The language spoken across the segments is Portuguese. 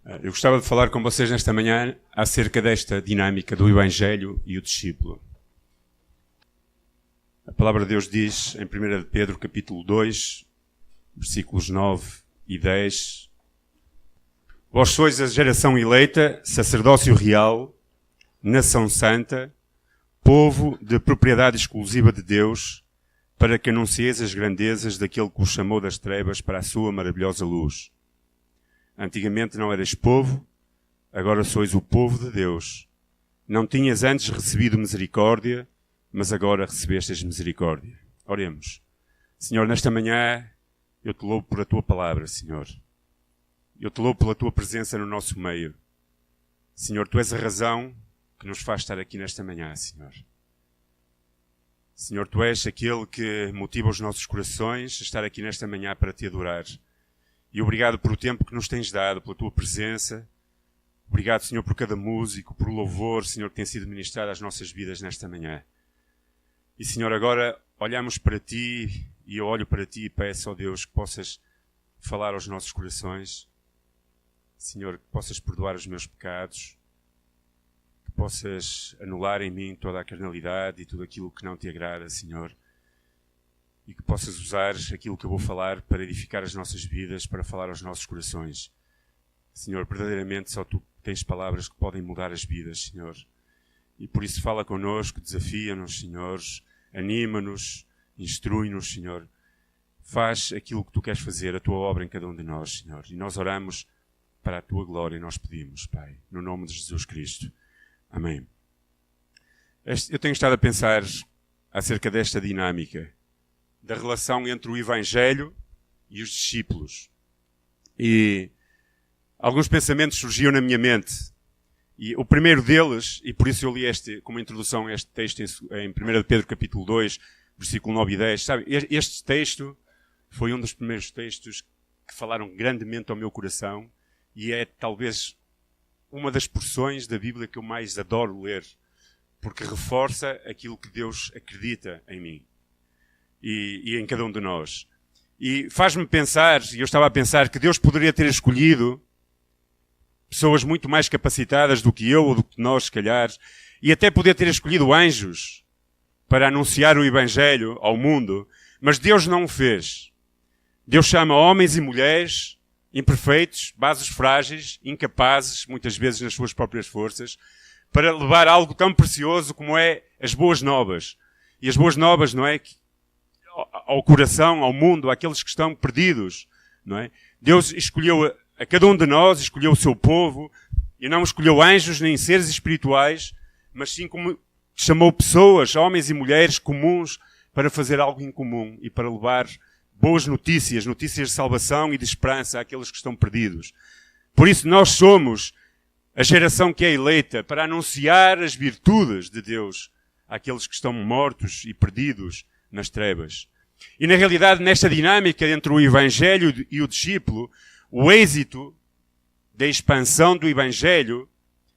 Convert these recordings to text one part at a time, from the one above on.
Eu gostava de falar com vocês nesta manhã acerca desta dinâmica do Evangelho e o discípulo. A palavra de Deus diz em 1 de Pedro, capítulo 2, versículos 9 e 10: Vós sois a geração eleita, sacerdócio real, nação santa, povo de propriedade exclusiva de Deus, para que anuncieis as grandezas daquele que vos chamou das trevas para a sua maravilhosa luz. Antigamente não eras povo, agora sois o povo de Deus. Não tinhas antes recebido misericórdia, mas agora recebestes misericórdia. Oremos. Senhor, nesta manhã eu te louvo por a tua palavra, Senhor. Eu te louvo pela tua presença no nosso meio. Senhor, tu és a razão que nos faz estar aqui nesta manhã, Senhor. Senhor, tu és aquele que motiva os nossos corações a estar aqui nesta manhã para te adorar. E obrigado por o tempo que nos tens dado, pela tua presença. Obrigado, Senhor, por cada músico, por louvor, Senhor, que tem sido ministrado às nossas vidas nesta manhã. E, Senhor, agora olhamos para ti e eu olho para ti e peço, ó Deus, que possas falar aos nossos corações. Senhor, que possas perdoar os meus pecados, que possas anular em mim toda a carnalidade e tudo aquilo que não te agrada, Senhor. E que possas usar aquilo que eu vou falar para edificar as nossas vidas, para falar aos nossos corações. Senhor, verdadeiramente só tu tens palavras que podem mudar as vidas, Senhor. E por isso fala connosco, desafia-nos, Senhor, anima-nos, instrui-nos, Senhor. Faz aquilo que tu queres fazer, a tua obra em cada um de nós, Senhor. E nós oramos para a tua glória e nós pedimos, Pai, no nome de Jesus Cristo. Amém. Eu tenho estado a pensar acerca desta dinâmica, da relação entre o Evangelho e os discípulos. E alguns pensamentos surgiam na minha mente. E o primeiro deles, e por isso eu li como introdução este texto em 1 de Pedro capítulo 2, versículo 9 e 10. Sabe, este texto foi um dos primeiros textos que falaram grandemente ao meu coração e é talvez uma das porções da Bíblia que eu mais adoro ler, porque reforça aquilo que Deus acredita em mim. E em cada um de nós. E faz-me pensar, e eu estava a pensar, que Deus poderia ter escolhido pessoas muito mais capacitadas do que eu ou do que nós, se calhar, e até podia ter escolhido anjos para anunciar o Evangelho ao mundo, mas Deus não o fez. Deus chama homens e mulheres imperfeitos, bases frágeis, incapazes, muitas vezes nas suas próprias forças, para levar algo tão precioso como é as boas novas. E as boas novas, não é? Ao coração, ao mundo, àqueles que estão perdidos, não é? Deus escolheu a cada um de nós, escolheu o seu povo, e não escolheu anjos nem seres espirituais, mas sim como chamou pessoas, homens e mulheres comuns, para fazer algo em comum e para levar boas notícias, notícias de salvação e de esperança àqueles que estão perdidos. Por isso nós somos a geração que é eleita para anunciar as virtudes de Deus àqueles que estão mortos e perdidos nas trevas. E na realidade, nesta dinâmica entre o Evangelho e o discípulo, o êxito da expansão do Evangelho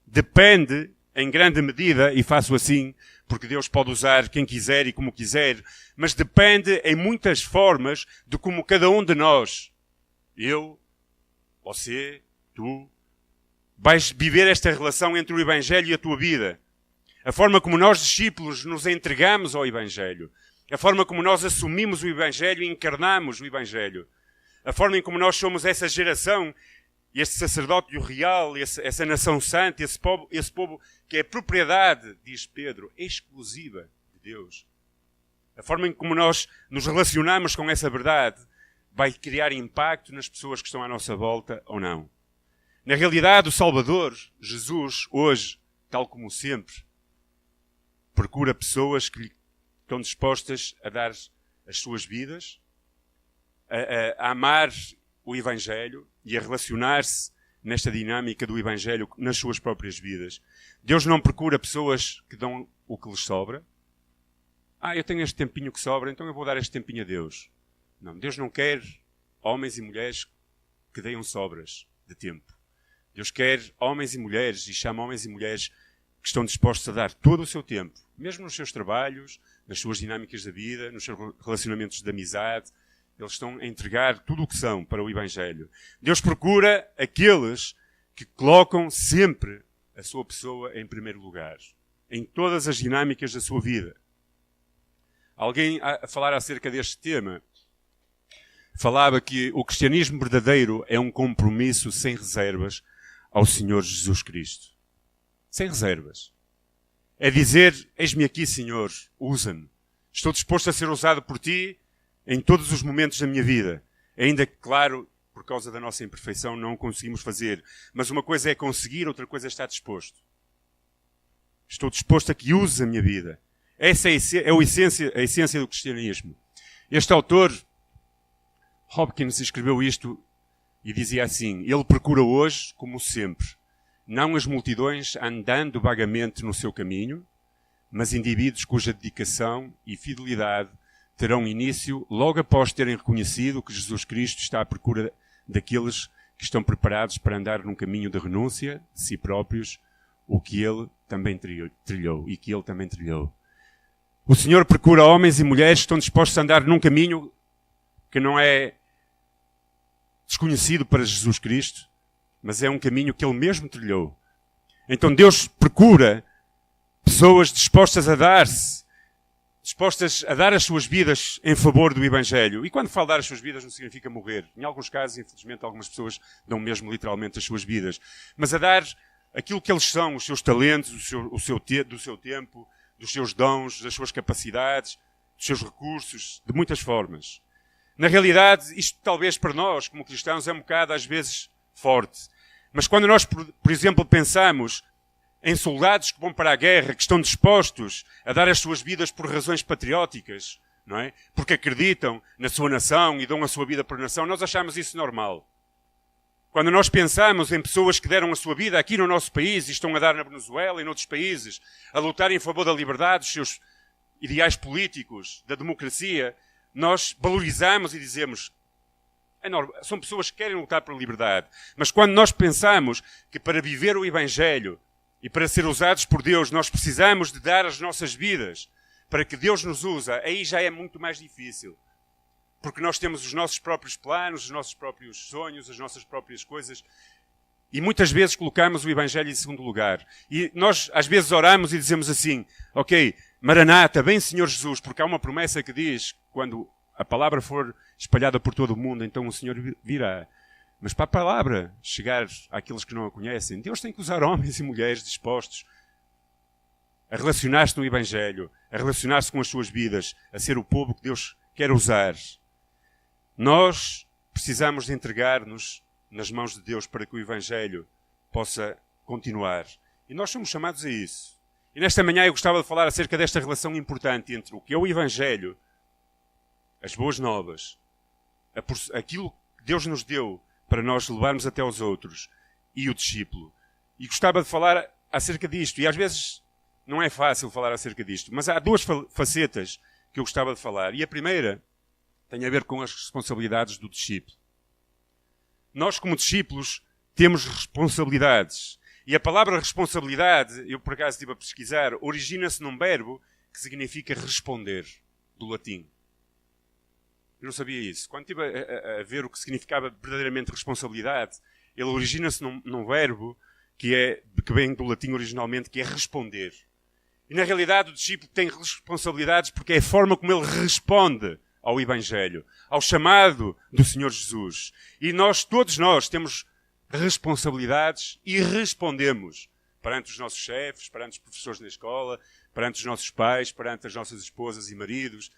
depende, em grande medida, e faço assim, porque Deus pode usar quem quiser e como quiser, mas depende em muitas formas de como cada um de nós, eu, você, tu, vais viver esta relação entre o Evangelho e a tua vida. A forma como nós, discípulos, nos entregamos ao Evangelho. A forma como nós assumimos o Evangelho e encarnamos o Evangelho. A forma em como nós somos essa geração, este sacerdócio real, essa nação santa, esse povo que é propriedade, diz Pedro, exclusiva de Deus. A forma em como nós nos relacionamos com essa verdade vai criar impacto nas pessoas que estão à nossa volta ou não. Na realidade, o Salvador, Jesus, hoje, tal como sempre, procura pessoas que lhe estão dispostas a dar as suas vidas, a amar o Evangelho e a relacionar-se nesta dinâmica do Evangelho nas suas próprias vidas. Deus não procura pessoas que dão o que lhes sobra. Eu tenho este tempinho que sobra, então eu vou dar este tempinho a Deus. Não, Deus não quer homens e mulheres que deem sobras de tempo. Deus quer homens e mulheres, e chama homens e mulheres que estão dispostos a dar todo o seu tempo, mesmo nos seus trabalhos, nas suas dinâmicas da vida, nos seus relacionamentos de amizade. Eles estão a entregar tudo o que são para o Evangelho. Deus procura aqueles que colocam sempre a sua pessoa em primeiro lugar, em todas as dinâmicas da sua vida. Alguém, a falar acerca deste tema, falava que o cristianismo verdadeiro é um compromisso sem reservas ao Senhor Jesus Cristo. Sem reservas. É dizer, eis-me aqui, Senhor, usa-me. Estou disposto a ser usado por Ti em todos os momentos da minha vida. Ainda que, claro, por causa da nossa imperfeição, não o conseguimos fazer. Mas uma coisa é conseguir, outra coisa é estar disposto. Estou disposto a que use a minha vida. Essa é a essência do cristianismo. Este autor, Hopkins, escreveu isto e dizia assim: ele procura hoje, como sempre, não as multidões andando vagamente no seu caminho, mas indivíduos cuja dedicação e fidelidade terão início logo após terem reconhecido que Jesus Cristo está à procura daqueles que estão preparados para andar num caminho de renúncia de si próprios, o que ele também trilhou e que ele também trilhou. O Senhor procura homens e mulheres que estão dispostos a andar num caminho que não é desconhecido para Jesus Cristo, mas é um caminho que Ele mesmo trilhou. Então Deus procura pessoas dispostas a dar-se, dispostas a dar as suas vidas em favor do Evangelho. E quando falo dar as suas vidas não significa morrer. Em alguns casos, infelizmente, algumas pessoas dão mesmo literalmente as suas vidas. Mas a dar aquilo que eles são, os seus talentos, do seu tempo, dos seus dons, das suas capacidades, dos seus recursos, de muitas formas. Na realidade, isto talvez para nós, como cristãos, é um bocado às vezes forte. Mas quando nós, por exemplo, pensamos em soldados que vão para a guerra, que estão dispostos a dar as suas vidas por razões patrióticas, não é? Porque acreditam na sua nação e dão a sua vida por nação, nós achamos isso normal. Quando nós pensamos em pessoas que deram a sua vida aqui no nosso país e estão a dar na Venezuela e noutros países, a lutar em favor da liberdade, dos seus ideais políticos, da democracia, nós valorizamos e dizemos, são pessoas que querem lutar pela liberdade. Mas quando nós pensamos que para viver o Evangelho e para ser usados por Deus, nós precisamos de dar as nossas vidas para que Deus nos use, aí já é muito mais difícil. Porque nós temos os nossos próprios planos, os nossos próprios sonhos, as nossas próprias coisas. E muitas vezes colocamos o Evangelho em segundo lugar. E nós às vezes oramos e dizemos assim, ok, Maranata, vem Senhor Jesus, porque há uma promessa que diz, quando a palavra for espalhada por todo o mundo, então o Senhor virá. Mas para a palavra chegar àqueles que não a conhecem, Deus tem que usar homens e mulheres dispostos a relacionar-se no Evangelho, a relacionar-se com as suas vidas, a ser o povo que Deus quer usar. Nós precisamos de entregar-nos nas mãos de Deus para que o Evangelho possa continuar. E nós somos chamados a isso. E nesta manhã eu gostava de falar acerca desta relação importante entre o que é o Evangelho, as boas novas, aquilo que Deus nos deu para nós levarmos até aos outros, e o discípulo. E gostava de falar acerca disto. E às vezes não é fácil falar acerca disto, mas há duas facetas que eu gostava de falar. E a primeira tem a ver com as responsabilidades do discípulo. Nós, como discípulos, temos responsabilidades. E a palavra responsabilidade, eu por acaso estive a pesquisar, origina-se num verbo que significa responder, do latim. Eu não sabia isso. Quando estive a ver o que significava verdadeiramente responsabilidade, ele origina-se num verbo que vem do latim originalmente, que é responder. E na realidade o discípulo tem responsabilidades porque é a forma como ele responde ao Evangelho, ao chamado do Senhor Jesus. E todos nós, temos responsabilidades e respondemos perante os nossos chefes, perante os professores na escola, perante os nossos pais, perante as nossas esposas e maridos,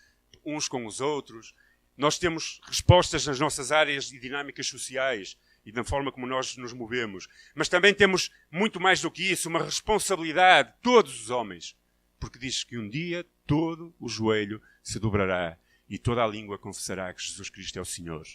uns com os outros. Nós temos respostas nas nossas áreas e dinâmicas sociais e na forma como nós nos movemos. Mas também temos muito mais do que isso, uma responsabilidade, todos os homens. Porque diz que um dia todo o joelho se dobrará e toda a língua confessará que Jesus Cristo é o Senhor.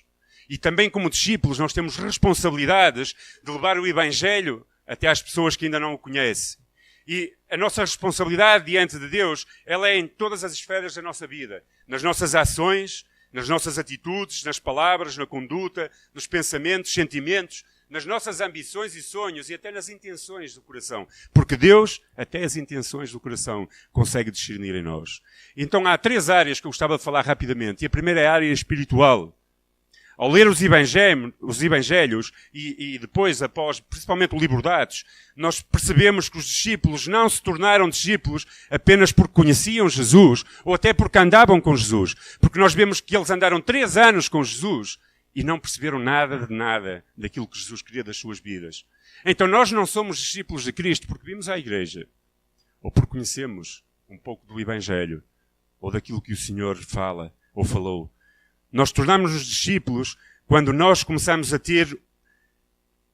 E também como discípulos nós temos responsabilidades de levar o Evangelho até às pessoas que ainda não o conhecem. E a nossa responsabilidade diante de Deus, ela é em todas as esferas da nossa vida. Nas nossas ações, nas nossas atitudes, nas palavras, na conduta, nos pensamentos, sentimentos, nas nossas ambições e sonhos e até nas intenções do coração. Porque Deus, até as intenções do coração, consegue discernir em nós. Então há 3 áreas que eu gostava de falar rapidamente. E a primeira é a área espiritual. Ao ler os Evangelhos e depois, após, principalmente o livro de Atos, nós percebemos que os discípulos não se tornaram discípulos apenas porque conheciam Jesus ou até porque andavam com Jesus. Porque nós vemos que eles andaram 3 anos com Jesus e não perceberam nada de nada daquilo que Jesus queria das suas vidas. Então nós não somos discípulos de Cristo porque vimos à igreja ou porque conhecemos um pouco do Evangelho ou daquilo que o Senhor fala ou falou. Nós tornamos-nos discípulos quando nós começamos a ter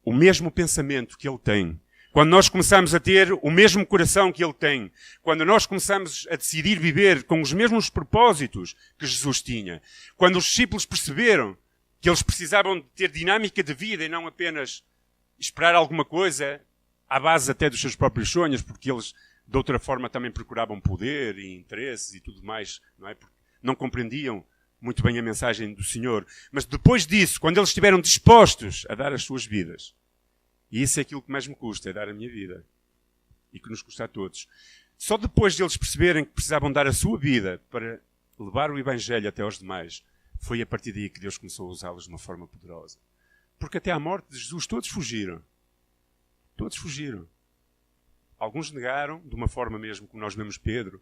o mesmo pensamento que Ele tem. Quando nós começamos a ter o mesmo coração que Ele tem. Quando nós começamos a decidir viver com os mesmos propósitos que Jesus tinha. Quando os discípulos perceberam que eles precisavam de ter dinâmica de vida e não apenas esperar alguma coisa à base até dos seus próprios sonhos, porque eles de outra forma também procuravam poder e interesses e tudo mais, não é? Porque não compreendiam muito bem a mensagem do Senhor. Mas depois disso, quando eles estiveram dispostos a dar as suas vidas, e isso é aquilo que mais me custa, é dar a minha vida. E que nos custa a todos. Só depois de eles perceberem que precisavam dar a sua vida para levar o Evangelho até aos demais, foi a partir daí que Deus começou a usá-los de uma forma poderosa. Porque até à morte de Jesus todos fugiram. Todos fugiram. Alguns negaram, de uma forma mesmo como nós vemos Pedro,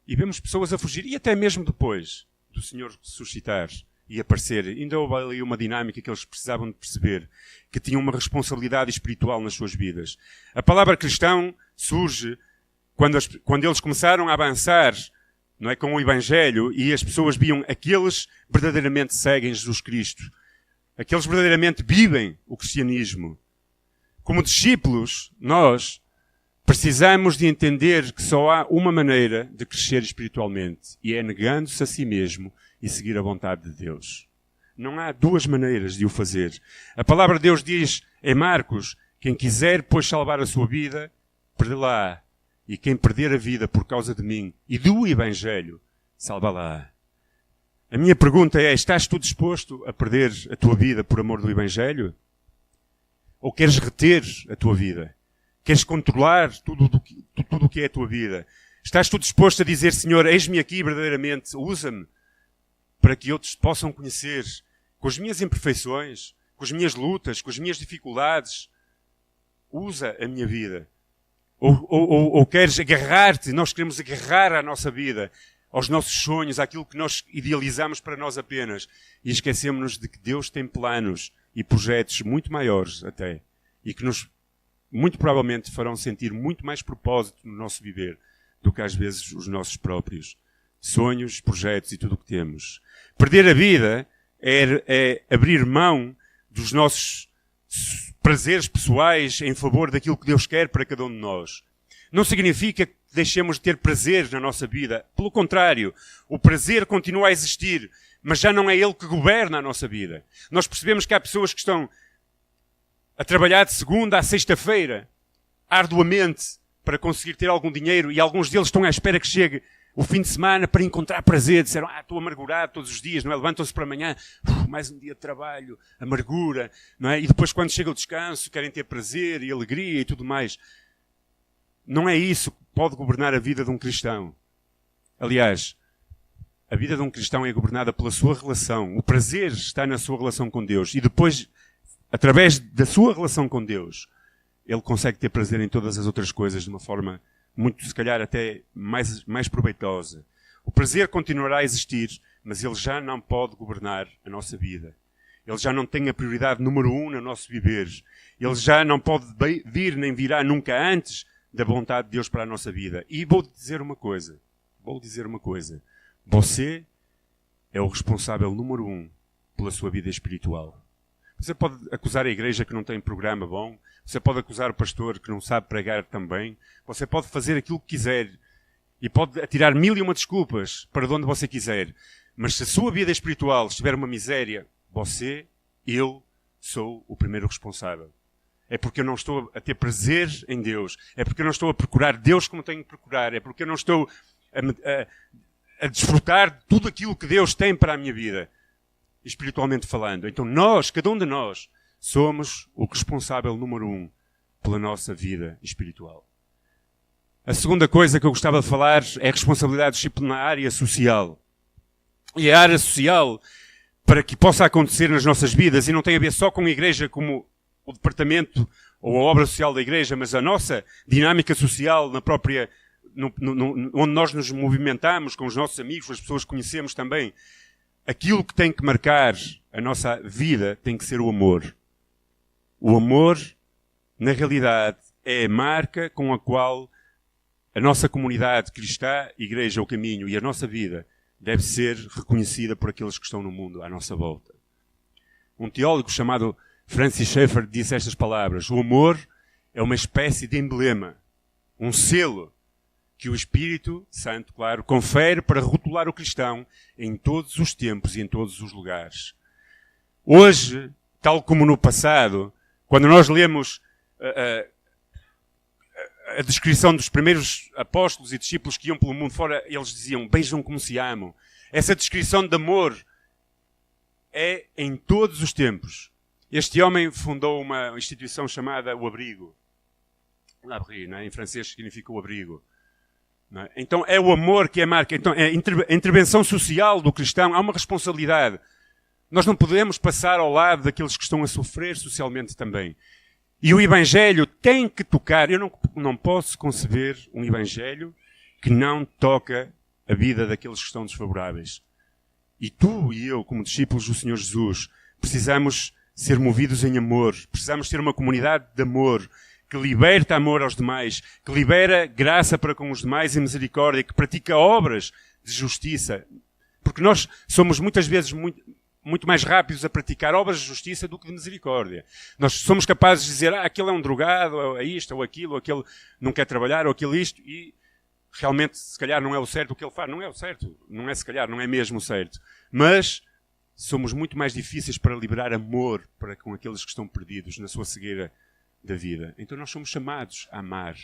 e vemos pessoas a fugir, e até mesmo depois do Senhor suscitar e aparecer. Ainda houve ali uma dinâmica que eles precisavam de perceber, que tinham uma responsabilidade espiritual nas suas vidas. A palavra cristão surge quando eles começaram a avançar, não é, com o Evangelho, e as pessoas viam aqueles verdadeiramente seguem Jesus Cristo. Aqueles verdadeiramente vivem o cristianismo. Como discípulos, nós precisamos de entender que só há uma maneira de crescer espiritualmente, e é negando-se a si mesmo e seguir a vontade de Deus. Não há 2 maneiras de o fazer. A palavra de Deus diz em Marcos, quem quiser, pois, salvar a sua vida, perdê-la. E quem perder a vida por causa de mim e do Evangelho, salva-la. A minha pergunta é, estás tu disposto a perder a tua vida por amor do Evangelho? Ou queres reter a tua vida? Queres controlar tudo o que é a tua vida? Estás tu disposto a dizer, Senhor, eis-me aqui verdadeiramente, usa-me para que outros possam conhecer com as minhas imperfeições, com as minhas lutas, com as minhas dificuldades. Usa a minha vida. Ou queres agarrar-te, nós queremos agarrar à nossa vida, aos nossos sonhos, àquilo que nós idealizamos para nós apenas. E esquecemos-nos de que Deus tem planos e projetos muito maiores até. E que nos, muito provavelmente, farão sentir muito mais propósito no nosso viver do que às vezes os nossos próprios sonhos, projetos e tudo o que temos. Perder a vida é abrir mão dos nossos prazeres pessoais em favor daquilo que Deus quer para cada um de nós. Não significa que deixemos de ter prazer na nossa vida. Pelo contrário, o prazer continua a existir, mas já não é ele que governa a nossa vida. Nós percebemos que há pessoas que estão a trabalhar de segunda à sexta-feira, arduamente, para conseguir ter algum dinheiro, e alguns deles estão à espera que chegue o fim de semana para encontrar prazer. Disseram, estou amargurado todos os dias, não é? Levantam-se para amanhã, mais um dia de trabalho, amargura, não é? E depois quando chega o descanso querem ter prazer e alegria e tudo mais. Não é isso que pode governar a vida de um cristão. Aliás, a vida de um cristão é governada pela sua relação. O prazer está na sua relação com Deus. E depois, através da sua relação com Deus, ele consegue ter prazer em todas as outras coisas de uma forma muito, se calhar, até mais proveitosa. O prazer continuará a existir, mas ele já não pode governar a nossa vida. Ele já não tem a prioridade número 1 no nosso viver. Ele já não pode vir nem virá nunca antes da vontade de Deus para a nossa vida. E vou dizer uma coisa. Você é o responsável número 1 pela sua vida espiritual. Você pode acusar a igreja que não tem programa bom. Você pode acusar o pastor que não sabe pregar também. Você pode fazer aquilo que quiser. E pode atirar 1001 desculpas para de onde você quiser. Mas se a sua vida espiritual estiver uma miséria, eu sou o primeiro responsável. É porque eu não estou a ter prazer em Deus. É porque eu não estou a procurar Deus como tenho que procurar. É porque eu não estou a desfrutar de tudo aquilo que Deus tem para a minha vida, espiritualmente falando. Então cada um de nós, somos o responsável número 1 pela nossa vida espiritual. A segunda coisa que eu gostava de falar é a responsabilidade disciplinar na área social. E a área social para que possa acontecer nas nossas vidas, e não tem a ver só com a igreja como o departamento ou a obra social da igreja, mas a nossa dinâmica social na própria, onde nós nos movimentamos com os nossos amigos, com as pessoas que conhecemos também. Aquilo que tem que marcar a nossa vida tem que ser o amor. O amor, na realidade, é a marca com a qual a nossa comunidade cristã, igreja, o caminho e a nossa vida deve ser reconhecida por aqueles que estão no mundo à nossa volta. Um teólogo chamado Francis Schaeffer disse estas palavras: o amor é uma espécie de emblema, um selo que o Espírito Santo, claro, confere para rotular o cristão em todos os tempos e em todos os lugares. Hoje, tal como no passado, quando nós lemos a descrição dos primeiros apóstolos e discípulos que iam pelo mundo fora, eles diziam: beijam como se amam. Essa descrição de amor é em todos os tempos. Este homem fundou uma instituição chamada O Abrigo. L'Abri, não é? Em francês significa o abrigo. Não é? Então é o amor que é a marca. Então é a intervenção social do cristão. Há uma responsabilidade. Nós não podemos passar ao lado daqueles que estão a sofrer socialmente também. E o Evangelho tem que tocar. Eu não posso conceber um Evangelho que não toca a vida daqueles que estão desfavoráveis. E tu e eu, como discípulos do Senhor Jesus, precisamos ser movidos em amor. Precisamos ter uma comunidade de amor que liberta amor aos demais, que libera graça para com os demais e misericórdia, que pratica obras de justiça. Porque nós somos muitas vezes muito mais rápidos a praticar obras de justiça do que de misericórdia. Nós somos capazes de dizer: aquele é um drogado, ou é isto, ou aquilo, ou aquele não quer trabalhar, ou aquilo isto, e realmente se calhar não é o certo o que ele faz. Não é o certo. Não é se calhar, não é mesmo o certo. Mas somos muito mais difíceis para liberar amor para com aqueles que estão perdidos na sua cegueira da vida. Então nós somos chamados a amar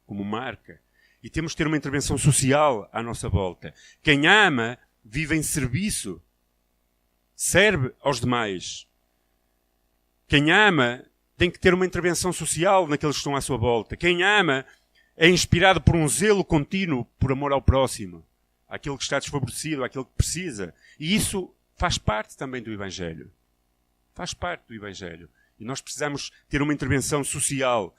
como marca. E temos de ter uma intervenção social à nossa volta. Quem ama vive em serviço. Serve aos demais. Quem ama tem que ter uma intervenção social naqueles que estão à sua volta. Quem ama é inspirado por um zelo contínuo por amor ao próximo, àquele que está desfavorecido, àquele que precisa. E isso faz parte também do Evangelho. Faz parte do Evangelho. E nós precisamos ter uma intervenção social,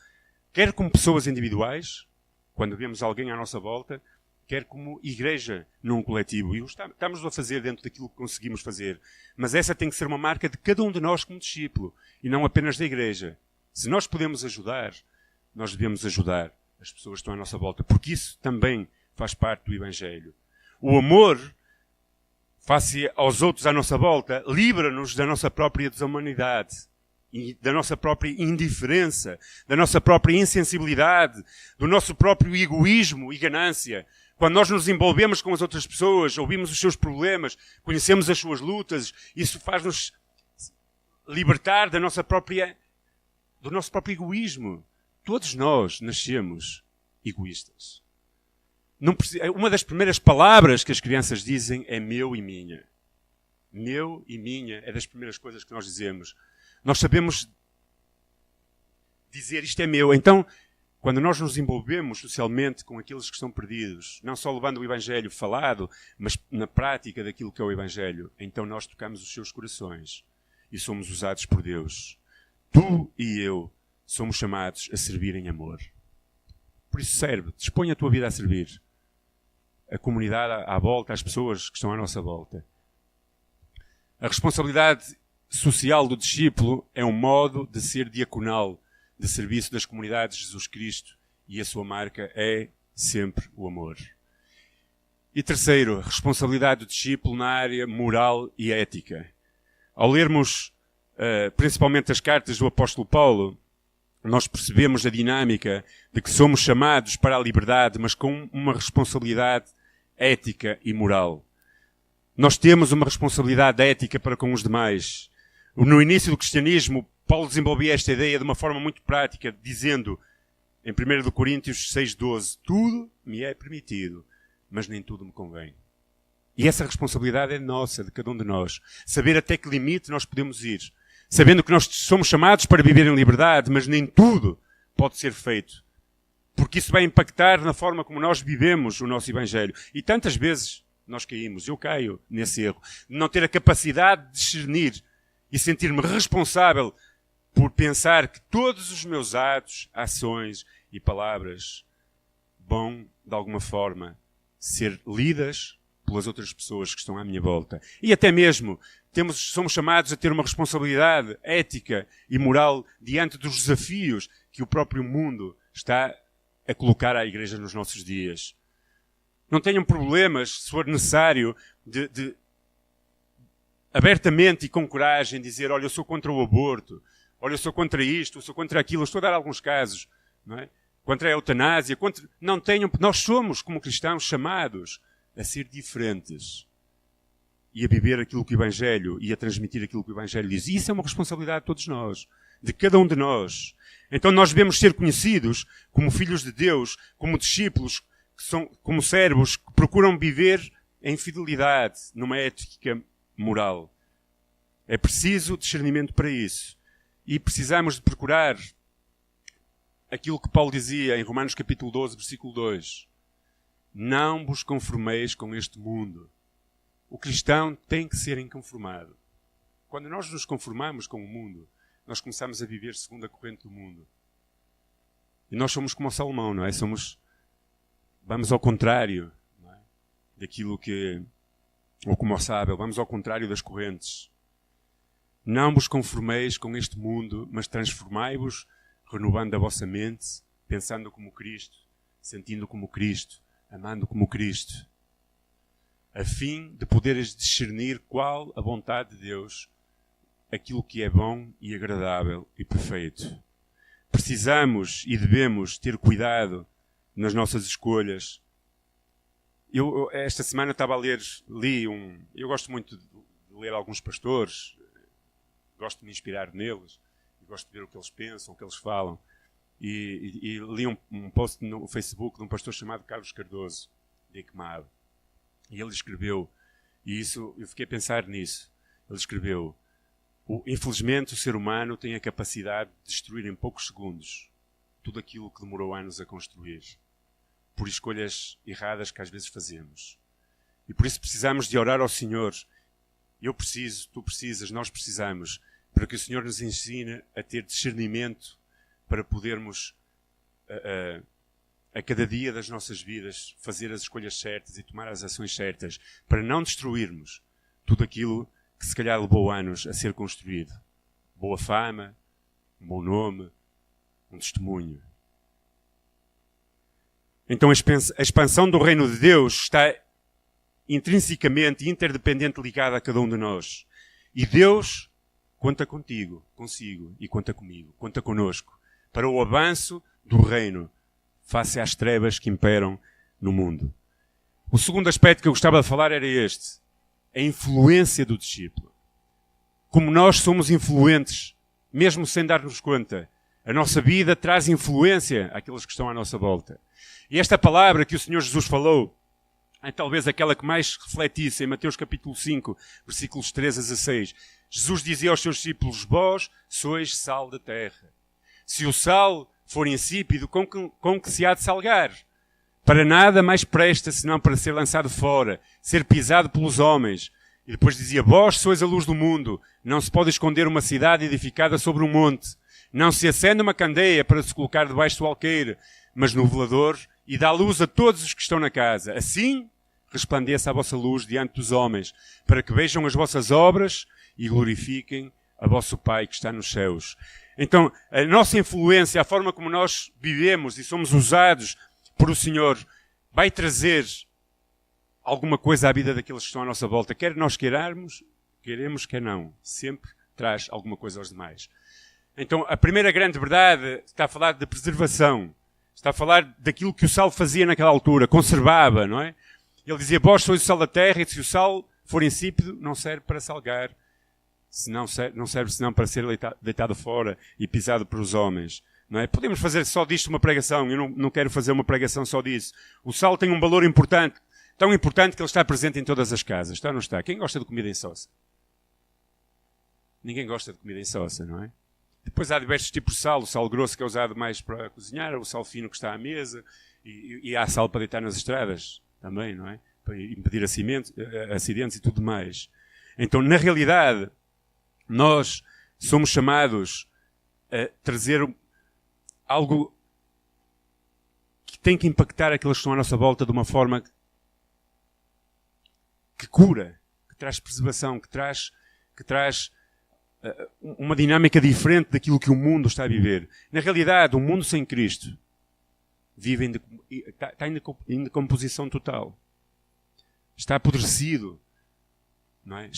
quer como pessoas individuais, quando vemos alguém à nossa volta, quer como igreja num coletivo. E estamos a fazer dentro daquilo que conseguimos fazer. Mas essa tem que ser uma marca de cada um de nós como discípulo, e não apenas da igreja. Se nós podemos ajudar, nós devemos ajudar as pessoas que estão à nossa volta, porque isso também faz parte do Evangelho. O amor, face aos outros à nossa volta, livra-nos da nossa própria desumanidade, e da nossa própria indiferença, da nossa própria insensibilidade, do nosso próprio egoísmo e ganância. Quando nós nos envolvemos com as outras pessoas, ouvimos os seus problemas, conhecemos as suas lutas, isso faz-nos libertar do nosso próprio egoísmo. Todos nós nascemos egoístas. Uma das primeiras palavras que as crianças dizem é meu e minha. Meu e minha é das primeiras coisas que nós dizemos. Nós sabemos dizer isto é meu. Então, quando nós nos envolvemos socialmente com aqueles que estão perdidos, não só levando o Evangelho falado, mas na prática daquilo que é o Evangelho, então nós tocamos os seus corações e somos usados por Deus. Tu e eu somos chamados a servir em amor. Por isso serve, dispõe a tua vida a servir. A comunidade à volta, as pessoas que estão à nossa volta. A responsabilidade social do discípulo é um modo de ser diaconal, de serviço das comunidades de Jesus Cristo, e a sua marca é sempre o amor. E terceiro, a responsabilidade do discípulo na área moral e ética. Ao lermos principalmente as cartas do apóstolo Paulo, nós percebemos a dinâmica de que somos chamados para a liberdade, mas com uma responsabilidade ética e moral. Nós temos uma responsabilidade ética para com os demais. No início do cristianismo, Paulo desenvolvia esta ideia de uma forma muito prática, dizendo, em 1 Coríntios 6,12, tudo me é permitido, mas nem tudo me convém. E essa responsabilidade é nossa, de cada um de nós. Saber até que limite nós podemos ir. Sabendo que nós somos chamados para viver em liberdade, mas nem tudo pode ser feito. Porque isso vai impactar na forma como nós vivemos o nosso Evangelho. E tantas vezes nós caímos. Eu caio nesse erro. De não ter a capacidade de discernir e sentir-me responsável por pensar que todos os meus atos, ações e palavras vão, de alguma forma, ser lidas pelas outras pessoas que estão à minha volta. E até mesmo somos chamados a ter uma responsabilidade ética e moral diante dos desafios que o próprio mundo está a colocar à Igreja nos nossos dias. Não tenham problemas, se for necessário, de abertamente e com coragem dizer: olha, eu sou contra o aborto, olha, eu sou contra isto, eu sou contra aquilo. Eu estou a dar alguns casos, não é? Contra a eutanásia. Nós somos, como cristãos, chamados a ser diferentes e a viver aquilo que o Evangelho e a transmitir aquilo que o Evangelho diz. E isso é uma responsabilidade de todos nós, de cada um de nós. Então nós devemos ser conhecidos como filhos de Deus, como discípulos, como servos que procuram viver em fidelidade, numa ética moral. É preciso discernimento para isso. E precisamos de procurar aquilo que Paulo dizia em Romanos capítulo 12, versículo 2. Não vos conformeis com este mundo. O cristão tem que ser inconformado. Quando nós nos conformamos com o mundo, nós começamos a viver segundo a corrente do mundo. E nós somos como o Salomão, não é? Vamos ao contrário, não é? Daquilo que... Ou como o sábio, vamos ao contrário das correntes. Não vos conformeis com este mundo, mas transformai-vos, renovando a vossa mente, pensando como Cristo, sentindo como Cristo, amando como Cristo, a fim de poderes discernir qual a vontade de Deus, aquilo que é bom e agradável e perfeito. Precisamos e devemos ter cuidado nas nossas escolhas. Eu esta semana estava a ler, eu gosto muito de ler alguns pastores, gosto de me inspirar neles, gosto de ver o que eles pensam, o que eles falam. E li um post no Facebook de um pastor chamado Carlos Cardoso, de Equimado. E ele escreveu, e isso, eu fiquei a pensar nisso, ele escreveu: infelizmente o ser humano tem a capacidade de destruir em poucos segundos tudo aquilo que demorou anos a construir, por escolhas erradas que às vezes fazemos. E por isso precisamos de orar ao Senhor. Eu preciso, tu precisas, nós precisamos, para que o Senhor nos ensine a ter discernimento para podermos, a cada dia das nossas vidas, fazer as escolhas certas e tomar as ações certas, para não destruirmos tudo aquilo que se calhar levou anos a ser construído. Boa fama, um bom nome, um testemunho. Então a expansão do reino de Deus está intrinsecamente e interdependente ligada a cada um de nós. E Deus conta contigo, consigo e conta comigo, conta conosco, para o avanço do reino, face às trevas que imperam no mundo. O segundo aspecto que eu gostava de falar era este: a influência do discípulo. Como nós somos influentes, mesmo sem dar-nos conta, a nossa vida traz influência àqueles que estão à nossa volta. E esta palavra que o Senhor Jesus falou é talvez aquela que mais refletisse em Mateus capítulo 5, versículos 13 a 16. Jesus dizia aos seus discípulos: vós sois sal da terra. Se o sal for insípido, com que se há de salgar? Para nada mais presta senão para ser lançado fora, ser pisado pelos homens. E depois dizia: vós sois a luz do mundo. Não se pode esconder uma cidade edificada sobre um monte. Não se acende uma candeia para se colocar debaixo do alqueire, mas no velador, e dá luz a todos os que estão na casa. Assim resplandeça a vossa luz diante dos homens, para que vejam as vossas obras e glorifiquem a vosso Pai que está nos céus. Então, a nossa influência, a forma como nós vivemos e somos usados por o Senhor, vai trazer alguma coisa à vida daqueles que estão à nossa volta. Quer nós queremos, quer não. Sempre traz alguma coisa aos demais. Então, a primeira grande verdade está a falar de preservação. Está a falar daquilo que o sal fazia naquela altura. Conservava, não é? Ele dizia: vós sois o sal da terra, e se o sal for insípido, não serve para salgar. Não serve senão para ser deitado fora e pisado pelos homens. Não é? Podemos fazer só disto uma pregação. Eu não quero fazer uma pregação só disso. O sal tem um valor importante. Tão importante que ele está presente em todas as casas. Está ou não está? Quem gosta de comida em sossa? Ninguém gosta de comida em sossa, não é? Depois há diversos tipos de sal. O sal grosso, que é usado mais para cozinhar. O sal fino, que está à mesa. E há sal para deitar nas estradas também, não é? para impedir acidentes e tudo mais. Então, na realidade, nós somos chamados a trazer algo que tem que impactar aqueles que estão à nossa volta de uma forma que cura, que traz preservação, que traz uma dinâmica diferente daquilo que o mundo está a viver. Na realidade, o mundo sem Cristo está em decomposição total. Está apodrecido. Não é?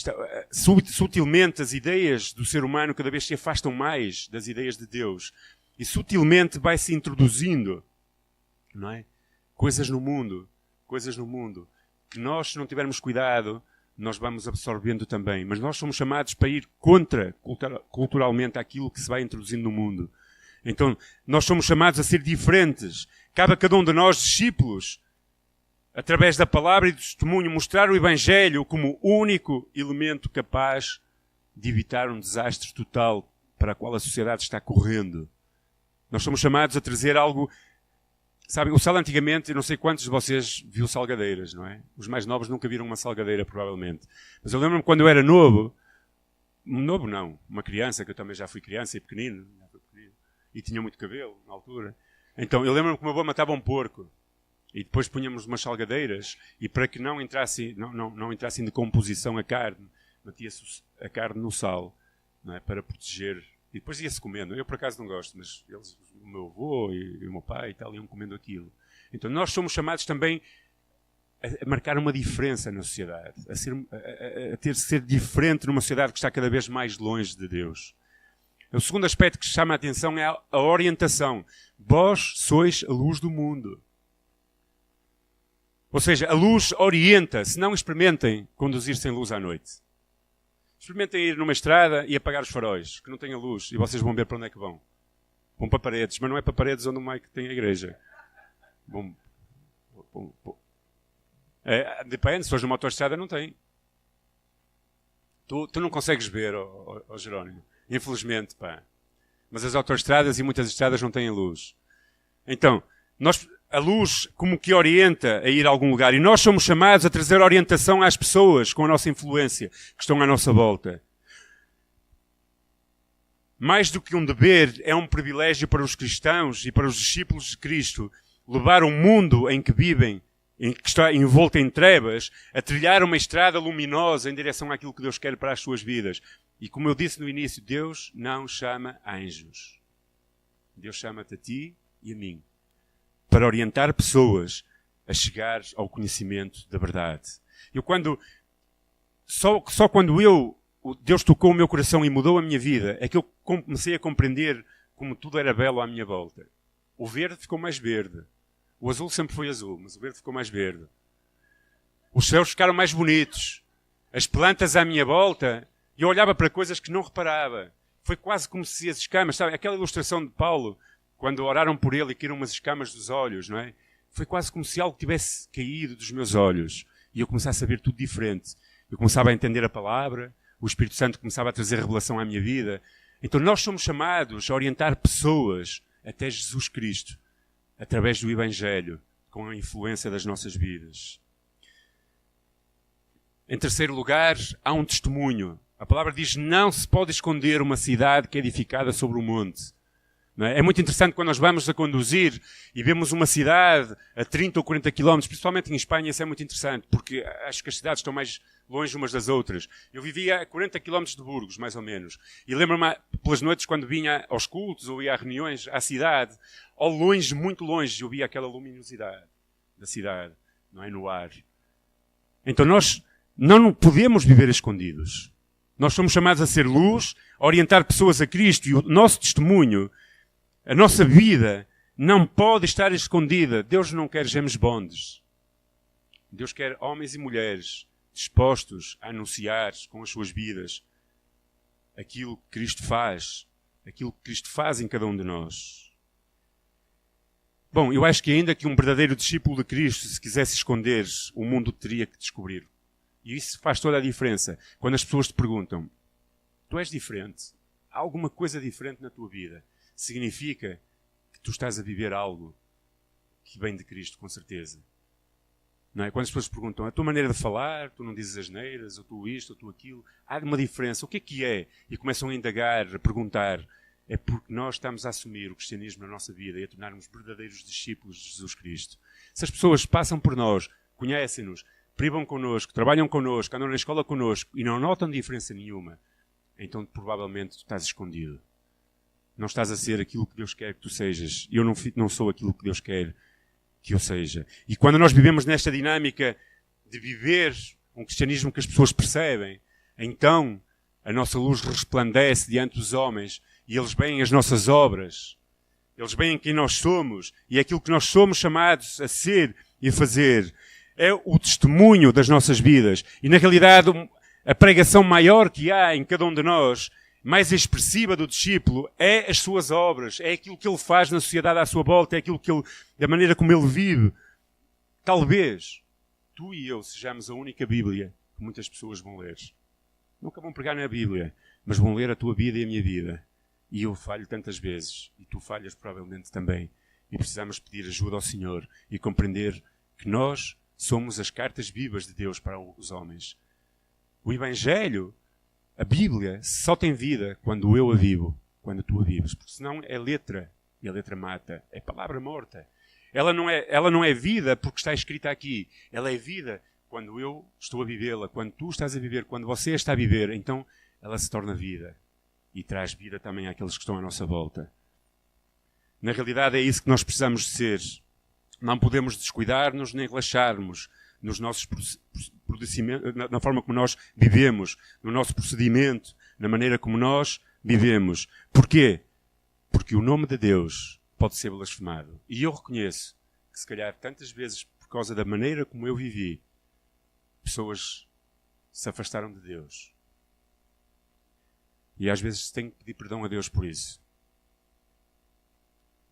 Sutilmente as ideias do ser humano cada vez se afastam mais das ideias de Deus. E sutilmente vai-se introduzindo, não é? Coisas no mundo, que nós, se não tivermos cuidado, nós vamos absorvendo também. Mas nós somos chamados para ir contra, culturalmente, aquilo que se vai introduzindo no mundo. Então, nós somos chamados a ser diferentes. Cabe a cada um de nós, discípulos, através da palavra e do testemunho, mostrar o Evangelho como o único elemento capaz de evitar um desastre total para o qual a sociedade está correndo. Nós somos chamados a trazer algo... Sabem, o sal antigamente, eu não sei quantos de vocês viu salgadeiras, não é? Os mais novos nunca viram uma salgadeira, provavelmente. Mas eu lembro-me quando eu era novo não, uma criança, que eu também já fui criança e pequenino, e tinha muito cabelo na altura. Então, eu lembro-me que o meu avô matava um porco, e depois punhamos umas salgadeiras, e para que não entrasse em decomposição a carne, metia-se a carne no sal, não é? Para proteger. E depois ia-se comendo. Eu, por acaso, não gosto, mas eles, o meu avô e o meu pai e tal, iam comendo aquilo. Então, nós somos chamados também a marcar uma diferença na sociedade, a ser diferente numa sociedade que está cada vez mais longe de Deus. O segundo aspecto que chama a atenção é a orientação. Vós sois a luz do mundo. Ou seja, a luz orienta. Se não, experimentem conduzir sem luz à noite. Experimentem ir numa estrada e apagar os faróis, que não tenha luz, e vocês vão ver para onde é que vão. Vão para paredes, mas não é para paredes onde o Mike tem a igreja. Depende, se fores numa autoestrada não tem. Tu não consegues ver, ó Jerónimo. Infelizmente, pá. Mas as autoestradas e muitas estradas não têm luz. Então, a luz como que orienta a ir a algum lugar. E nós somos chamados a trazer orientação às pessoas com a nossa influência, que estão à nossa volta. Mais do que um dever, é um privilégio para os cristãos e para os discípulos de Cristo levar o mundo em que vivem, em que está envolto em trevas, a trilhar uma estrada luminosa em direção àquilo que Deus quer para as suas vidas. E como eu disse no início, Deus não chama anjos. Deus chama-te a ti e a mim, para orientar pessoas a chegar ao conhecimento da verdade. Só quando Deus tocou o meu coração e mudou a minha vida, é que eu comecei a compreender como tudo era belo à minha volta. O verde ficou mais verde. O azul sempre foi azul, mas o verde ficou mais verde. Os céus ficaram mais bonitos. As plantas à minha volta, eu olhava para coisas que não reparava. Foi quase como se as escamas, sabe? Aquela ilustração de Paulo, quando oraram por ele e caíram umas escamas dos olhos, não é? Foi quase como se algo tivesse caído dos meus olhos. E eu começasse a ver tudo diferente. Eu começava a entender a palavra, o Espírito Santo começava a trazer revelação à minha vida. Então nós somos chamados a orientar pessoas até Jesus Cristo, através do Evangelho, com a influência das nossas vidas. Em terceiro lugar, há um testemunho. A palavra diz: não se pode esconder uma cidade que é edificada sobre um monte. Não é? É muito interessante quando nós vamos a conduzir e vemos uma cidade a 30 ou 40 quilómetros, principalmente em Espanha, isso é muito interessante, porque acho que as cidades estão mais longe umas das outras. Eu vivia a 40 quilómetros de Burgos, mais ou menos. E lembro-me, pelas noites, quando vinha aos cultos ou ia a reuniões à cidade, ao longe, muito longe, eu via aquela luminosidade da cidade, não é? No ar. Então nós não podemos viver escondidos. Nós somos chamados a ser luz, a orientar pessoas a Cristo, e o nosso testemunho, a nossa vida, não pode estar escondida. Deus não quer James Bonds. Deus quer homens e mulheres dispostos a anunciar com as suas vidas aquilo que Cristo faz em cada um de nós. Bom, eu acho que ainda que um verdadeiro discípulo de Cristo, se quisesse esconder, o mundo teria que descobrir. E isso faz toda a diferença. Quando as pessoas te perguntam: tu és diferente? Há alguma coisa diferente na tua vida? Significa que tu estás a viver algo que vem de Cristo, com certeza. Não é? Quando as pessoas perguntam a tua maneira de falar, tu não dizes asneiras, ou tu isto, ou tu aquilo, há uma diferença. O que é? E começam a indagar, a perguntar. É porque nós estamos a assumir o cristianismo na nossa vida e a tornarmos verdadeiros discípulos de Jesus Cristo. Se as pessoas passam por nós, conhecem-nos, privam connosco, trabalham connosco, andam na escola connosco e não notam diferença nenhuma, então provavelmente tu estás escondido. Não estás a ser aquilo que Deus quer que tu sejas. Eu não sou aquilo que Deus quer que eu seja. E quando nós vivemos nesta dinâmica de viver um cristianismo que as pessoas percebem, então a nossa luz resplandece diante dos homens e eles veem as nossas obras. Eles veem quem nós somos e aquilo que nós somos chamados a ser e a fazer. É o testemunho das nossas vidas. E na realidade a pregação maior que há em cada um de nós, mais expressiva do discípulo, é as suas obras, é aquilo que ele faz na sociedade à sua volta, é aquilo que ele, da maneira como ele vive. Talvez tu e eu sejamos a única Bíblia que muitas pessoas vão ler. Nunca vão pregar na Bíblia, mas vão ler a tua vida e a minha vida. E eu falho tantas vezes, e tu falhas provavelmente também. E precisamos pedir ajuda ao Senhor e compreender que nós somos as cartas vivas de Deus para os homens. O Evangelho, a Bíblia, só tem vida quando eu a vivo, quando tu a vives. Porque senão é letra, e a letra mata. É palavra morta. Ela não é vida porque está escrita aqui. Ela é vida quando eu estou a vivê-la, quando tu estás a viver, quando você está a viver. Então ela se torna vida. E traz vida também àqueles que estão à nossa volta. Na realidade é isso que nós precisamos de ser. Não podemos descuidar-nos nem relaxarmos nos nossos procedimentos, na forma como nós vivemos, no nosso procedimento, na maneira como nós vivemos. Porquê? Porque o nome de Deus pode ser blasfemado. E eu reconheço que se calhar tantas vezes, por causa da maneira como eu vivi, pessoas se afastaram de Deus. E às vezes tenho que pedir perdão a Deus por isso.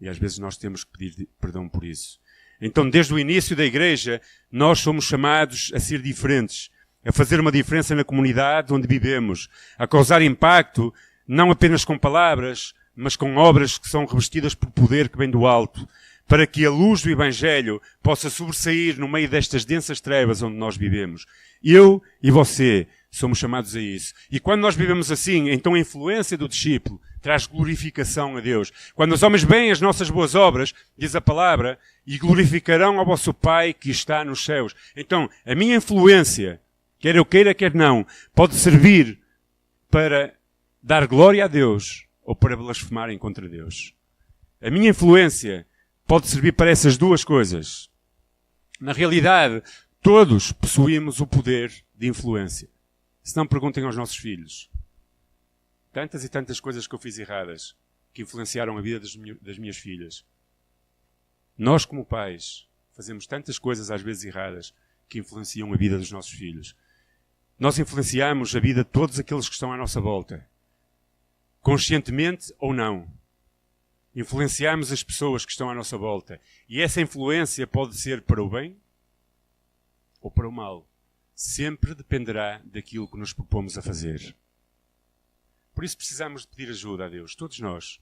E às vezes nós temos que pedir perdão por isso. Então, desde o início da igreja, nós somos chamados a ser diferentes, a fazer uma diferença na comunidade onde vivemos, a causar impacto, não apenas com palavras, mas com obras que são revestidas por poder que vem do alto, para que a luz do Evangelho possa sobressair no meio destas densas trevas onde nós vivemos. Eu e você somos chamados a isso. E quando nós vivemos assim, então a influência do discípulo traz glorificação a Deus. Quando os homens veem as nossas boas obras, diz a palavra, e glorificarão ao vosso Pai que está nos céus. Então, a minha influência, quer eu queira, quer não, pode servir para dar glória a Deus ou para blasfemarem contra Deus. A minha influência pode servir para essas duas coisas. Na realidade, todos possuímos o poder de influência. Se não, perguntem aos nossos filhos. Tantas e tantas coisas que eu fiz erradas que influenciaram a vida das minhas filhas. Nós, como pais, fazemos tantas coisas às vezes erradas que influenciam a vida dos nossos filhos. Nós influenciamos a vida de todos aqueles que estão à nossa volta. Conscientemente ou não. Influenciamos as pessoas que estão à nossa volta. E essa influência pode ser para o bem ou para o mal. Sempre dependerá daquilo que nos propomos a fazer. Por isso precisamos de pedir ajuda a Deus, todos nós.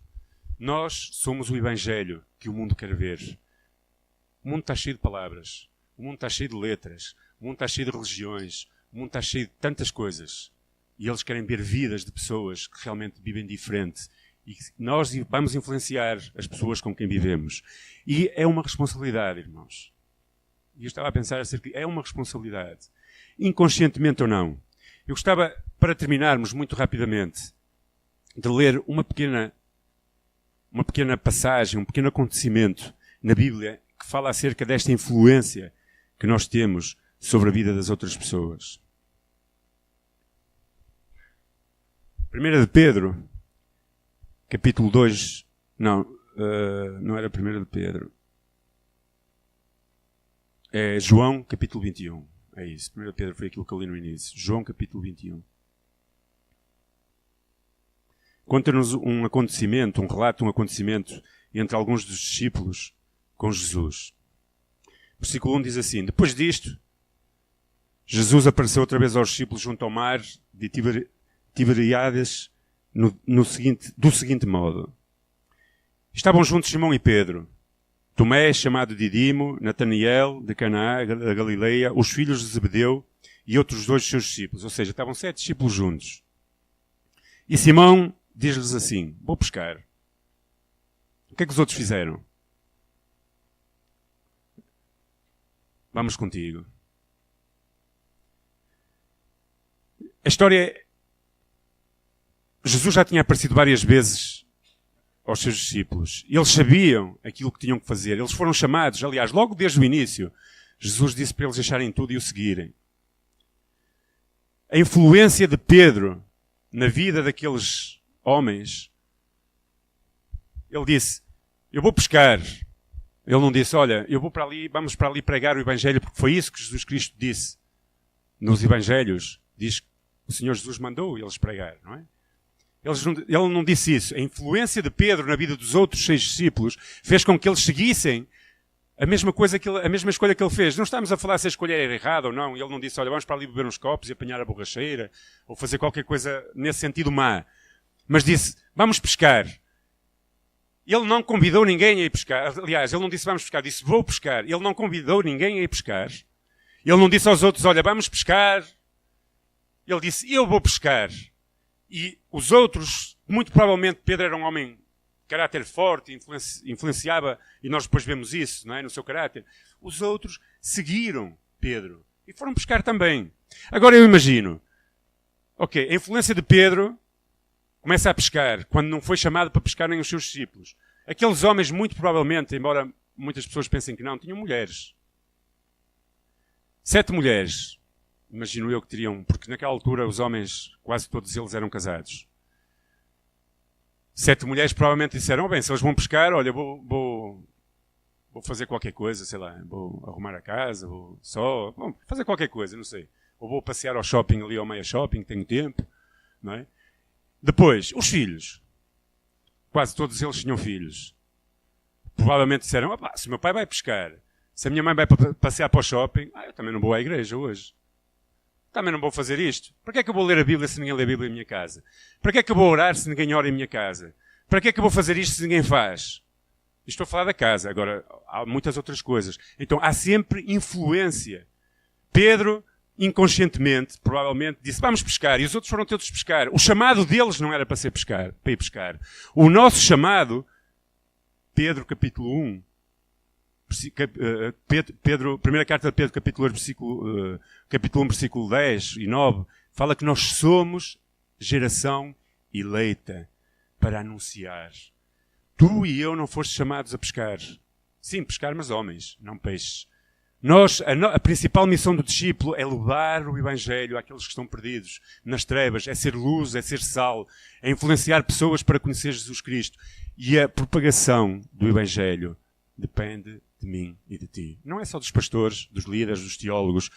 Nós somos o Evangelho que o mundo quer ver. O mundo está cheio de palavras, o mundo está cheio de letras, o mundo está cheio de religiões, o mundo está cheio de tantas coisas. E eles querem ver vidas de pessoas que realmente vivem diferente. E nós vamos influenciar as pessoas com quem vivemos. E é uma responsabilidade, irmãos. E eu estava a pensar acerca é uma responsabilidade. Inconscientemente ou não. Eu gostava, para terminarmos muito rapidamente, de ler uma pequena passagem, um pequeno acontecimento na Bíblia que fala acerca desta influência que nós temos sobre a vida das outras pessoas. 1 de Pedro, capítulo 2, não era 1 de Pedro, é João, capítulo 21. É isso, 1 de Pedro foi aquilo que eu li no início. João, capítulo 21. Conta-nos um acontecimento, um relato de um acontecimento entre alguns dos discípulos com Jesus. Versículo 1 diz assim: Depois disto, Jesus apareceu outra vez aos discípulos junto ao mar de Tiberíades do seguinte modo. Estavam juntos Simão e Pedro. Tomé, chamado Didimo, Nataniel, de Canaã, da Galileia, os filhos de Zebedeu e outros 2 de seus discípulos. Ou seja, estavam 7 discípulos juntos. E Simão diz-lhes assim, vou pescar. O que é que os outros fizeram? Vamos contigo. A história... Jesus já tinha aparecido várias vezes aos seus discípulos. Eles sabiam aquilo que tinham que fazer. Eles foram chamados. Aliás, logo desde o início, Jesus disse para eles deixarem tudo e o seguirem. A influência de Pedro na vida daqueles homens, ele disse, eu vou pescar. Ele não disse, olha, eu vou para ali, vamos para ali pregar o Evangelho, porque foi isso que Jesus Cristo disse. Nos Evangelhos, diz que o Senhor Jesus mandou eles pregar, não é? Ele não disse isso. A influência de Pedro na vida dos outros 6 discípulos fez com que eles seguissem a mesma escolha que ele fez. Não estamos a falar se a escolha era errada ou não. Ele não disse, olha, vamos para ali beber uns copos e apanhar a borracheira, ou fazer qualquer coisa nesse sentido má. Mas disse, vamos pescar. Ele não convidou ninguém a ir pescar. Aliás, ele não disse vamos pescar, disse vou pescar. Ele não convidou ninguém a ir pescar. Ele não disse aos outros, olha, vamos pescar. Ele disse, eu vou pescar. E os outros, muito provavelmente Pedro era um homem de caráter forte, influenciava, e nós depois vemos isso, não é, no seu caráter. Os outros seguiram Pedro e foram pescar também. Agora eu imagino, ok, a influência de Pedro começa a pescar, quando não foi chamado para pescar nem os seus discípulos. Aqueles homens, muito provavelmente, embora muitas pessoas pensem que não, tinham mulheres. 7 mulheres. Imagino eu que teriam, porque naquela altura os homens, quase todos eles eram casados. 7 mulheres provavelmente disseram, bem, se eles vão pescar, olha, vou fazer qualquer coisa, sei lá, vou arrumar a casa, vou fazer qualquer coisa, não sei. Ou vou passear ao shopping ali, ao Meia Shopping, tenho tempo, não é? Depois, os filhos. Quase todos eles tinham filhos. Provavelmente disseram, se o meu pai vai pescar, se a minha mãe vai passear para o shopping, eu também não vou à igreja hoje. Também não vou fazer isto. Para que é que eu vou ler a Bíblia se ninguém lê a Bíblia em minha casa? Para que é que eu vou orar se ninguém ora em minha casa? Para que é que eu vou fazer isto se ninguém faz? Estou a falar da casa. Agora, há muitas outras coisas. Então, há sempre influência. Pedro, inconscientemente, provavelmente, disse, vamos pescar. E os outros foram todos pescar. O chamado deles não era para ir pescar. O nosso chamado, Pedro, capítulo 1, primeira carta de Pedro, capítulo 1, versículo 10 e 9, fala que nós somos geração eleita para anunciar. Tu e eu não foste chamados a pescar. Sim, pescar, mas homens, não peixes. A principal missão do discípulo é levar o Evangelho àqueles que estão perdidos nas trevas, é ser luz, é ser sal, é influenciar pessoas para conhecer Jesus Cristo. E a propagação do Evangelho depende de mim e de ti. Não é só dos pastores, dos líderes, dos teólogos,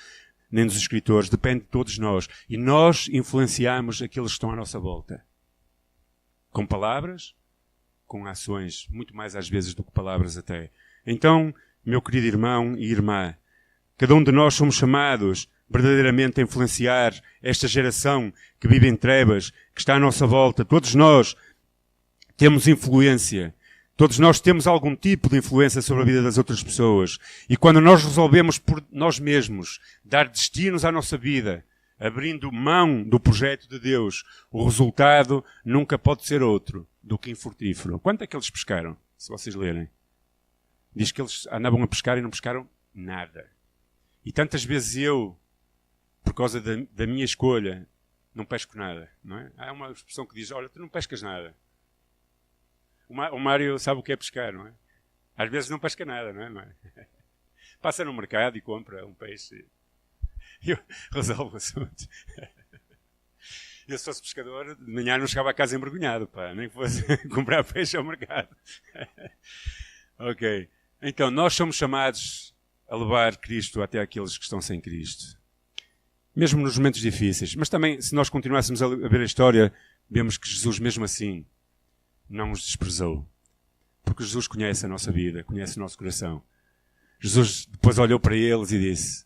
nem dos escritores, depende de todos nós. E nós influenciamos aqueles que estão à nossa volta. Com palavras, com ações, muito mais às vezes do que palavras até. Então, meu querido irmão e irmã, cada um de nós somos chamados verdadeiramente a influenciar esta geração que vive em trevas, que está à nossa volta. Todos nós temos influência. Todos nós temos algum tipo de influência sobre a vida das outras pessoas. E quando nós resolvemos por nós mesmos dar destinos à nossa vida, abrindo mão do projeto de Deus, o resultado nunca pode ser outro do que infrutífero. Quanto é que eles pescaram? Se vocês lerem. Diz que eles andavam a pescar e não pescaram nada. E tantas vezes eu, por causa da minha escolha, não pesco nada. Não é? Há uma expressão que diz, olha, tu não pescas nada. O Mário sabe o que é pescar, não é? Às vezes não pesca nada, não é? Passa no mercado e compra um peixe e resolve o assunto. Eu, se fosse pescador, de manhã não chegava a casa envergonhado, pá, nem que fosse comprar peixe ao mercado. Ok. Então, nós somos chamados a levar Cristo até aqueles que estão sem Cristo. Mesmo nos momentos difíceis. Mas também, se nós continuássemos a ver a história, vemos que Jesus, mesmo assim, não os desprezou. Porque Jesus conhece a nossa vida, conhece o nosso coração. Jesus depois olhou para eles e disse,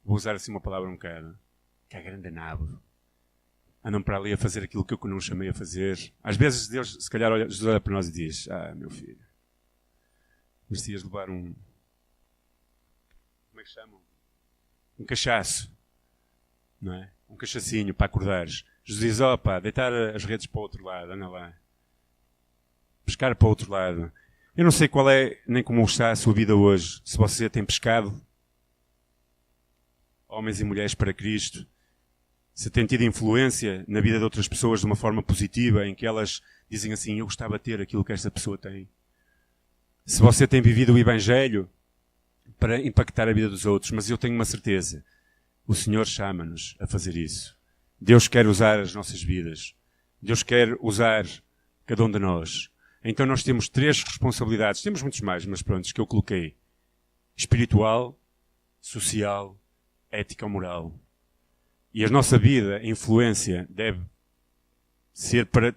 vou usar assim uma palavra um bocado, que é grande nabo. Andam para ali a fazer aquilo que eu não chamei a fazer. Às vezes Deus, se calhar, Jesus olha para nós e diz, meu filho, merecias levar um... Como é que chamam? Um cachaço. Não é? Um cachacinho para acordares. Jesus diz, opa, deitar as redes para o outro lado, anda lá. Pescar para o outro lado. Eu não sei qual é, nem como está a sua vida hoje. Se você tem pescado, homens e mulheres para Cristo, se tem tido influência na vida de outras pessoas de uma forma positiva, em que elas dizem assim, eu gostava de ter aquilo que esta pessoa tem. Se você tem vivido o Evangelho para impactar a vida dos outros, mas eu tenho uma certeza, o Senhor chama-nos a fazer isso. Deus quer usar as nossas vidas. Deus quer usar cada um de nós. Então nós temos 3 responsabilidades. Temos muitos mais, mas pronto, que eu coloquei. Espiritual, social, ética ou moral. E a nossa vida, a influência, deve ser para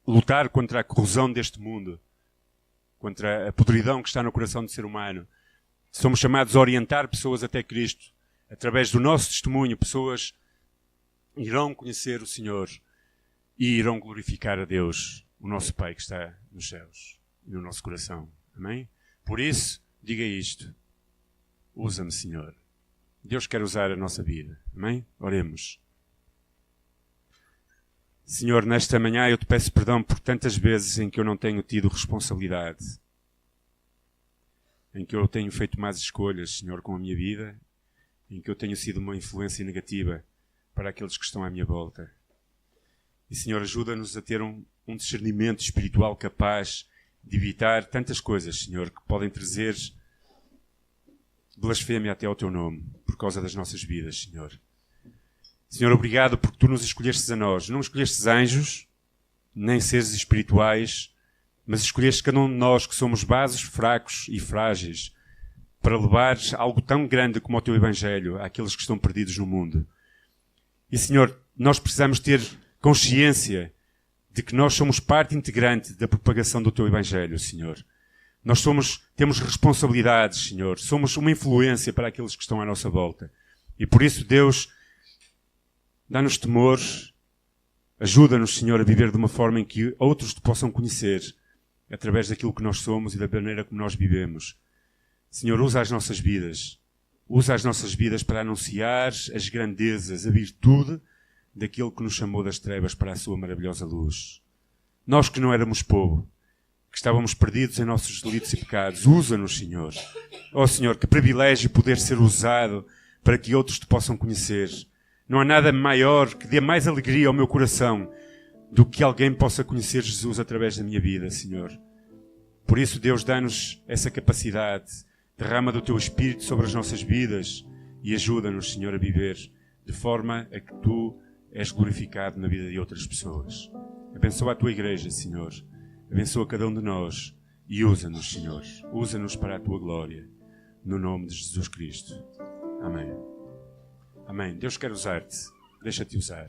lutar contra a corrosão deste mundo. Contra a podridão que está no coração do ser humano. Somos chamados a orientar pessoas até Cristo. Através do nosso testemunho, pessoas irão conhecer o Senhor e irão glorificar a Deus, o nosso Pai que está nos céus e no nosso coração. Amém? Por isso, diga isto. Usa-me, Senhor. Deus quer usar a nossa vida. Amém? Oremos. Senhor, nesta manhã eu te peço perdão por tantas vezes em que eu não tenho tido responsabilidade. Em que eu tenho feito más escolhas, Senhor, com a minha vida. Em que eu tenho sido uma influência negativa para aqueles que estão à minha volta. E, Senhor, ajuda-nos a ter um discernimento espiritual capaz de evitar tantas coisas, Senhor, que podem trazer blasfémia até ao Teu nome, por causa das nossas vidas, Senhor. Senhor, obrigado porque Tu nos escolhestes a nós. Não escolhestes anjos, nem seres espirituais, mas escolhestes cada um de nós que somos vasos fracos e frágeis para levar algo tão grande como o Teu Evangelho àqueles que estão perdidos no mundo. E, Senhor, nós precisamos ter consciência de que nós somos parte integrante da propagação do Teu Evangelho, Senhor. Nós temos responsabilidades, Senhor. Somos uma influência para aqueles que estão à nossa volta. E por isso, Deus, dá-nos temor, ajuda-nos, Senhor, a viver de uma forma em que outros Te possam conhecer através daquilo que nós somos e da maneira como nós vivemos. Senhor, usa as nossas vidas. Usa as nossas vidas para anunciar as grandezas, a virtude daquele que nos chamou das trevas para a sua maravilhosa luz. Nós que não éramos povo, que estávamos perdidos em nossos delitos e pecados, usa-nos, Senhor. Ó Senhor, que privilégio poder ser usado para que outros Te possam conhecer. Não há nada maior que dê mais alegria ao meu coração do que alguém possa conhecer Jesus através da minha vida, Senhor. Por isso, Deus, dá-nos essa capacidade. Derrama do Teu Espírito sobre as nossas vidas e ajuda-nos, Senhor, a viver de forma a que Tu és glorificado na vida de outras pessoas. Abençoa a Tua Igreja, Senhor. Abençoa cada um de nós e usa-nos, Senhor. Usa-nos para a Tua glória. No nome de Jesus Cristo. Amém. Amém. Deus quer usar-te. Deixa-te usar.